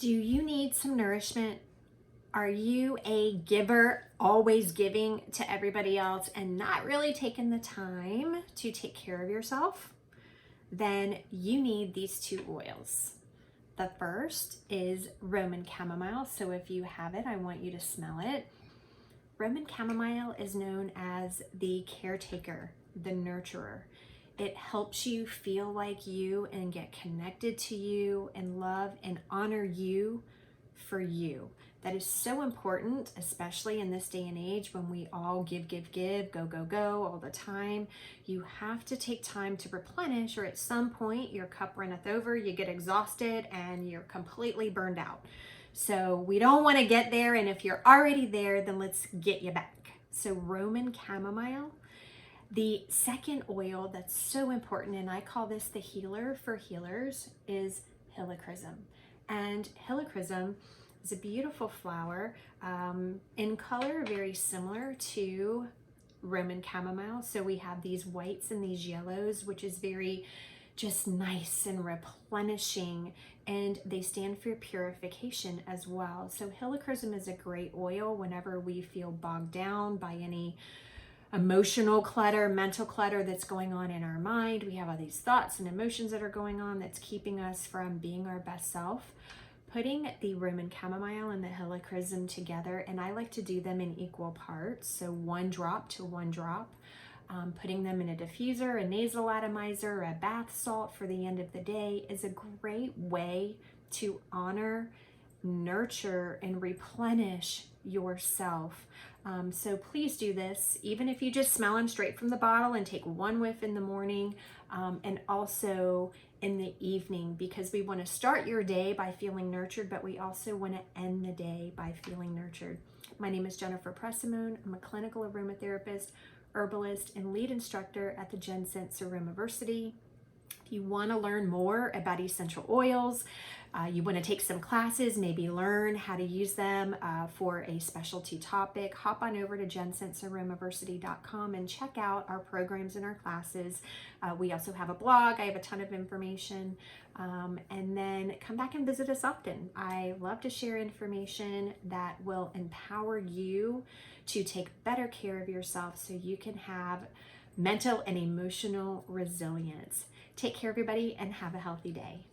Do you need some nourishment? Are you a giver, always giving to everybody else and not really taking the time to take care of yourself? Then you need these two oils. The first is Roman chamomile. So if you have it, I want you to smell it. Roman chamomile is known as the caretaker, the nurturer. It helps you feel like you and get connected to you and love and honor you for you. That is so important, especially in this day and age when we all give, go all the time. You have to take time to replenish, or at some point your cup runneth over, you get exhausted and you're completely burned out. So we don't want to get there, and if you're already there, then let's get you back. So Roman chamomile. The second oil that's so important, and I call this the healer for healers, is Helichrysum. And Helichrysum is a beautiful flower, in color very similar to Roman chamomile. So we have these whites and these yellows, which is very just nice and replenishing, and they stand for purification as well. So Helichrysum is a great oil whenever we feel bogged down by any emotional clutter, mental clutter that's going on in our mind. We have all these thoughts and emotions that are going on that's keeping us from being our best self. Putting the Roman chamomile and the Helichrysum together, and I like to do them in equal parts, so 1 drop to 1 drop. Putting them in a diffuser, a nasal atomizer, a bath salt for the end of the day is a great way to honor, nurture, and replenish yourself. So please do this, even if you just smell them straight from the bottle and take 1 whiff in the morning, and also in the evening, because we want to start your day by feeling nurtured, but we also want to end the day by feeling nurtured. My name is Jennifer Pressimone. I'm a clinical aromatherapist, herbalist, and lead instructor at the JennScents Aromaversity. If you want to learn more about essential oils, you want to take some classes, maybe learn how to use them for a specialty topic, hop on over to JennScentSAromaversity.com and check out our programs and our classes. We also have a blog. I have a ton of information. And then come back and visit us often. I love to share information that will empower you to take better care of yourself so you can have mental and emotional resilience. Take care, everybody, and have a healthy day.